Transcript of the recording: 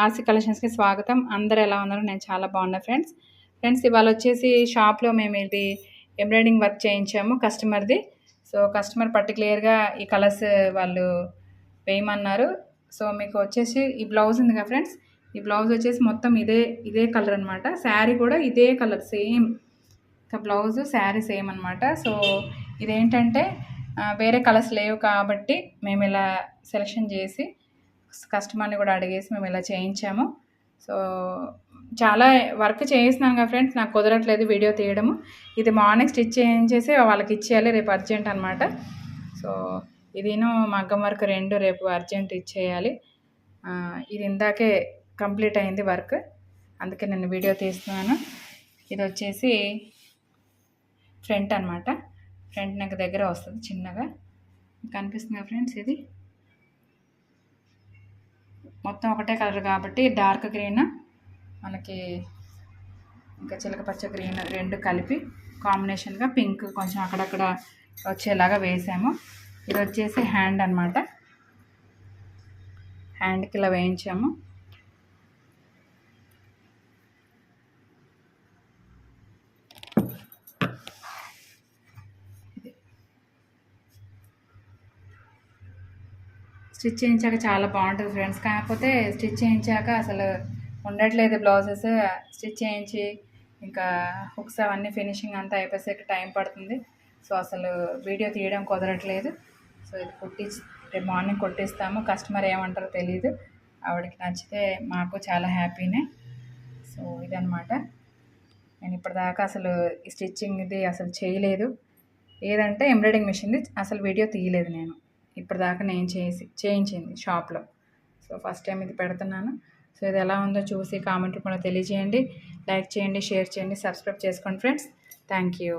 RC కలెక్షన్స్కి స్వాగతం. అందరూ ఎలా ఉన్నారు? నేను చాలా బాగున్నా ఫ్రెండ్స్ ఇవాళ వచ్చేసి షాప్లో మేము ఇది ఎంబ్రాయిడింగ్ వర్క్ చేయించాము కస్టమర్ది. సో కస్టమర్ పర్టికులర్గా ఈ కలర్స్ వాళ్ళు వేయమన్నారు. సో మీకు వచ్చేసి ఈ బ్లౌజ్ ఉంది కదా ఫ్రెండ్స్, ఈ బ్లౌజ్ వచ్చేసి మొత్తం ఇదే కలర్ అనమాట. శారీ కూడా ఇదే colour same, blouse sari same అనమాట. సో ఇదేంటంటే వేరే కలర్స్ లేవు కాబట్టి మేము ఇలా సెలెక్షన్ చేసి కస్టమర్ని కూడా అడిగేసి మేము ఇలా చేయించాము. సో చాలా వర్క్ చేయిస్తున్నాను కదా ఫ్రెండ్స్, నాకు కుదరట్లేదు వీడియో తీయడము. ఇది మార్నింగ్ స్టిచ్ చేయించేసి వాళ్ళకి ఇచ్చేయాలి, రేపు అర్జెంట్ అనమాట. సో ఇదిను మగ్గం వర్క్ రెండు రేపు అర్జెంట్ ఇచ్చేయాలి. ఇది ఇందాకే కంప్లీట్ అయింది వర్క్, అందుకే నేను వీడియో తీస్తున్నాను. ఇది వచ్చేసి ఫ్రంట్ అనమాట, ఫ్రంట్ నెక్ దగ్గర వస్తుంది చిన్నగా కనిపిస్తుంది ఫ్రెండ్స్. ఇది మొత్తం ఒకటే కలర్ కాబట్టి డార్క్ గ్రీన్ మనకి ఇంకా చిలక పచ్చ గ్రీన్ రెండు కలిపి కాంబినేషన్గా పింక్ కొంచెం అక్కడక్కడ వచ్చేలాగా వేసాము. ఇది వచ్చేసి హ్యాండ్ అనమాట, హ్యాండ్కి ఇలా వేయించాము. స్టిచ్ చేయించాక చాలా బాగుంటుంది ఫ్రెండ్స్, కాకపోతే స్టిచ్ చేయించాక అసలు ఉండట్లేదు బ్లౌజెస్. స్టిచ్ చేయించి ఇంకా హుక్స్ అవన్నీ ఫినిషింగ్ అంతా అయిపోయేసరికి టైం పడుతుంది. సో అసలు వీడియో తీయడం కుదరట్లేదు. సో ఇది రేపు మార్నింగ్ కొట్టిస్తాము. కస్టమర్ ఏమంటారో తెలియదు, ఆవిడకి నచ్చితే మాకు చాలా హ్యాపీనే. సో ఇదనమాట. నేను ఇప్పటిదాకా అసలు ఈ స్టిచ్చింగ్ ఇది అసలు చేయలేదు, ఏదంటే ఎంబ్రాయిడింగ్ మిషన్ది అసలు వీడియో తీయలేదు నేను ఇప్పటిదాకా. నేను చేయించింది షాప్లో. సో ఫస్ట్ టైం ఇది పెడుతున్నాను. సో ఇది ఎలా ఉందో చూసి కామెంట్లు కూడా తెలియజేయండి, లైక్ చేయండి, షేర్ చేయండి, సబ్స్క్రైబ్ చేసుకోండి ఫ్రెండ్స్. Thank you.